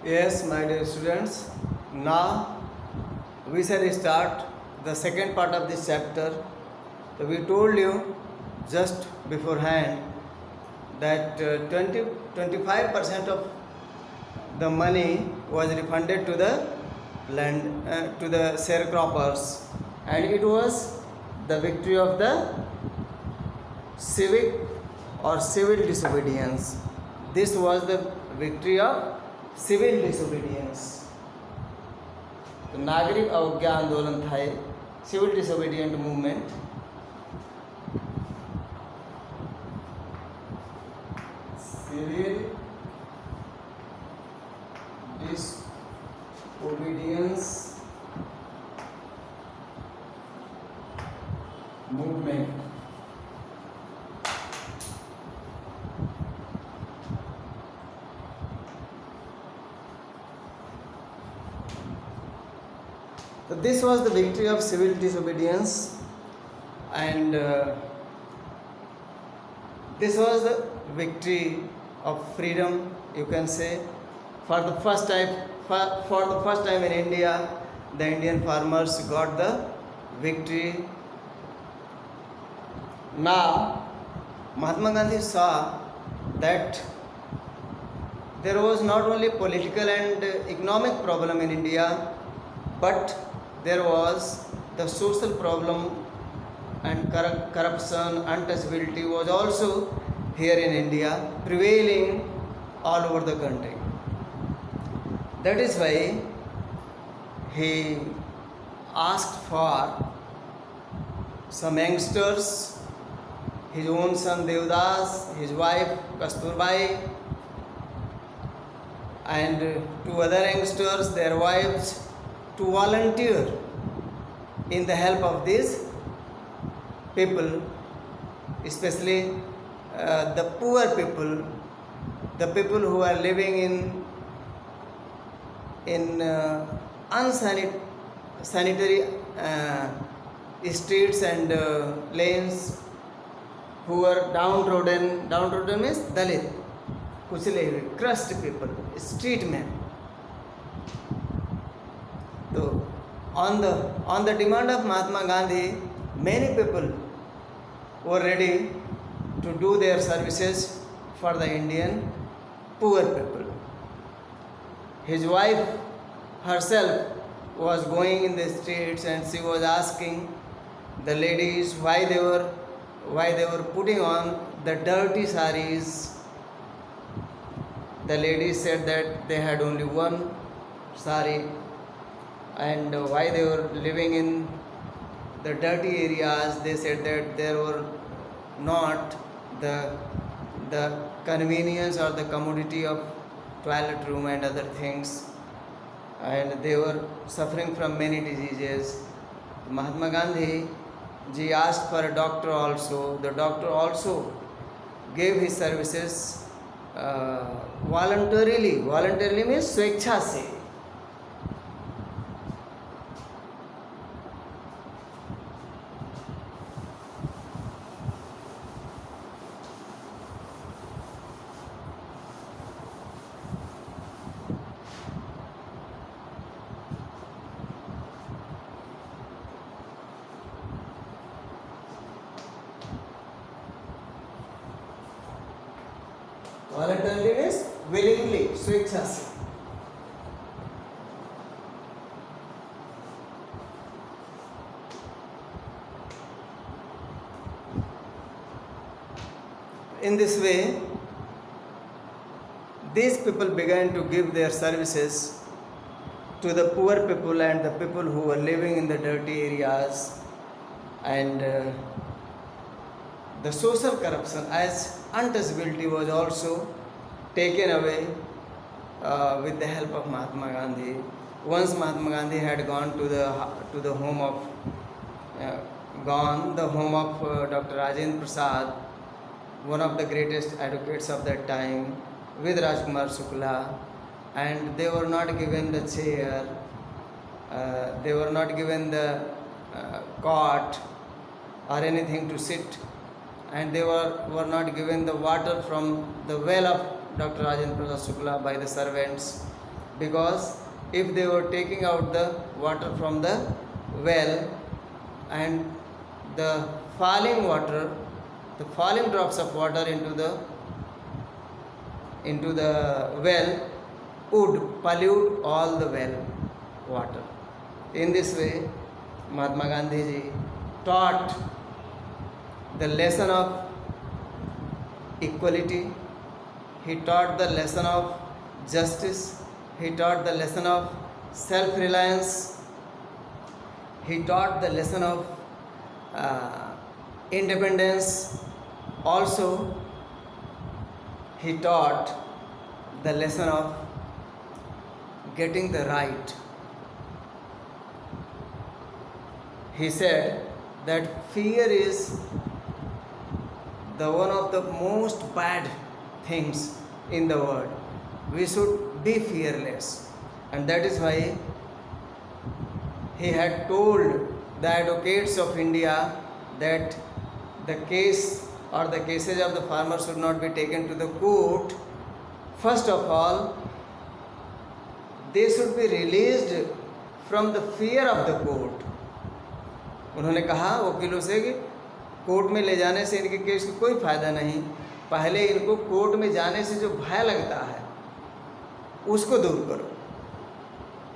Yes, my dear students, now we shall start the second part of this chapter. So we told you just beforehand that 25% of the money was refunded to the land to the sharecroppers, and it was the victory of the civic or civil disobedience. This was the victory of civil disobedience. तो नागरिक अवज्ञा आंदोलन था, civil disobedient movement. Civil disobedience movement. So this was the victory of civil disobedience, and this was the victory of freedom, you can say. For the first time in India, the Indian farmers got the victory. Now Mahatma Gandhi saw that there was not only political and economic problem in India, but there was the social problem, and corruption, untouchability was also here in India, prevailing all over the country. That is why he asked for some youngsters, his own son Devdas, his wife Kasturbai, and two other youngsters, their wives, to volunteer in the help of these people, especially the poor people, the people who are living in unsanitary streets and lanes, who are downtrodden. Downtrodden means Dalit, कुचले हुए, crushed people, street men. So on the demand of Mahatma Gandhi, many people were ready to do their services for the Indian poor people. His wife herself was going in the streets, and she was asking the ladies why they were putting on the dirty saris. The ladies said that they had only one sari, and why they were living in the dirty areas. They said that there were not the convenience or the commodity of toilet room and other things, and they were suffering from many diseases. Mahatma Gandhi ji asked for a doctor also. The doctor also gave his services voluntarily. Voluntarily means स्वेच्छा से. Voluntarily means willingly, स्वेच्छा से. In this way, these people began to give their services to the poor people and the people who were living in the dirty areas, and the social corruption as untouchability was also taken away with the help of Mahatma Gandhi. Once Mahatma Gandhi had gone to the home of Dr. Rajendra Prasad, one of the greatest advocates of that time, with Rajkumar Shukla, and they were not given the chair, they were not given the cot or anything to sit, and they were not given the water from the well of Dr. Rajendra Prasad Shukla by the servants. because if they were taking out the water from the well and the falling water, the falling drops of water into the well would pollute all the well water. In this way, Mahatma Gandhi ji taught the lesson of equality, he taught the lesson of justice, he taught the lesson of self-reliance, he taught the lesson of independence. Also, he taught the lesson of getting the right. He said that fear is the one of the most bad things in the world. We should be fearless, and that is why he had told the advocates of India that the case or the cases of the farmers should not be taken to the court. First of all, they should be released from the fear of the court. उन्होंने कहा वकीलों से कि court में ले जाने से इनके केस को कोई फ़ायदा नहीं, पहले इनको कोर्ट में जाने से जो भय लगता है उसको दूर करो.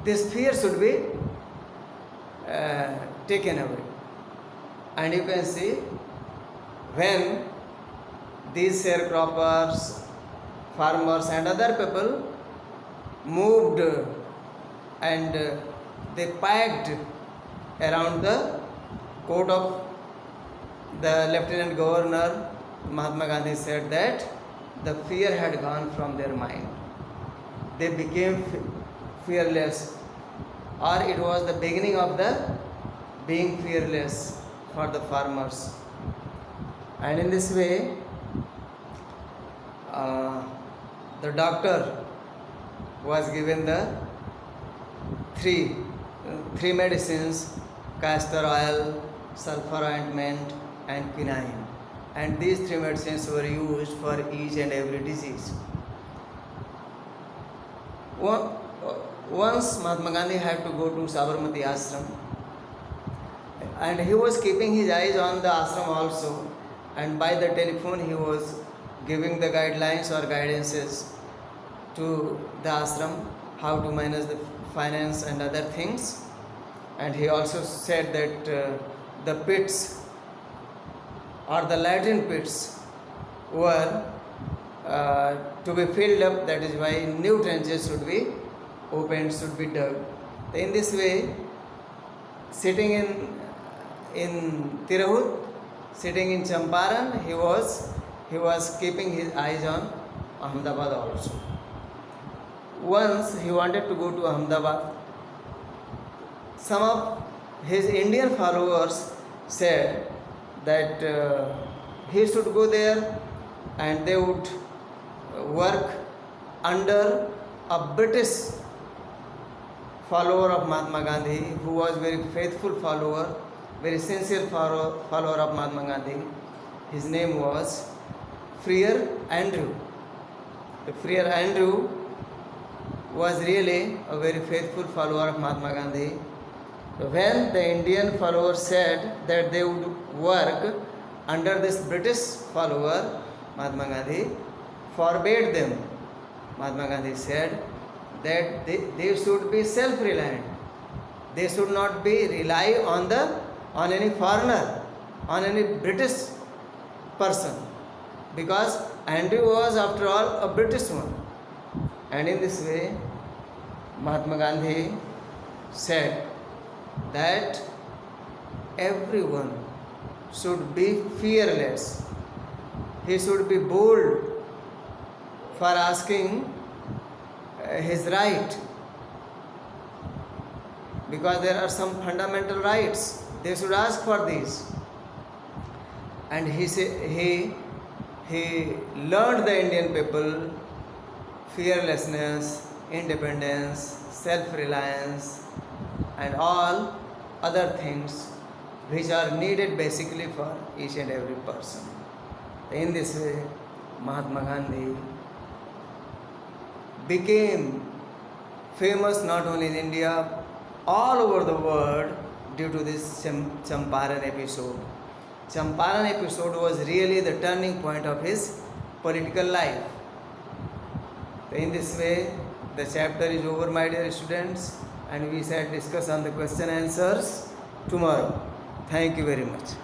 This fear should be taken away. And you can see when these sharecroppers, farmers and other people moved and they packed around the court of the Lieutenant Governor, Mahatma Gandhi said that the fear had gone from their mind. They became fearless, or it was the beginning of the being fearless for the farmers. And in this way, the doctor was given the three medicines: castor oil, sulfur ointment and quinine. And these three medicines were used for each and every disease. Once Mahatma Gandhi had to go to Sabarmati ashram, and he was keeping his eyes on the ashram also, and by the telephone he was giving the guidelines or guidances to the ashram, how to manage the finance and other things. And he also said that the pits or the latrine pits were to be filled up, that is why new trenches should be opened, should be dug. In this way, sitting in Tirahut, sitting in Champaran, he was keeping his eyes on Ahmedabad also. Once he wanted to go to Ahmedabad. Some of his Indian followers said that he should go there and they would work under a British follower of Mahatma Gandhi, who was very faithful follower, very sincere follower of Mahatma Gandhi. His name was Friar Andrew. The Friar Andrew was really a very faithful follower of Mahatma Gandhi. When the Indian followers said that they would work under this British follower, Mahatma Gandhi forbade them. Mahatma Gandhi said that they should be self-reliant. They should not be rely on any foreigner, on any British person, because Andrew was after all a British one. And in this way, Mahatma Gandhi said that everyone should be fearless. He should be bold for asking his right, because there are some fundamental rights. They should ask for these. And he learned the Indian people fearlessness, independence, self-reliance and all other things which are needed basically for each and every person. In this way, Mahatma Gandhi became famous not only in India, all over the world due to this Champaran episode. Champaran episode was really the turning point of his political life. So in this way, the chapter is over, my dear students, and we shall discuss on the question answers tomorrow. Thank you very much.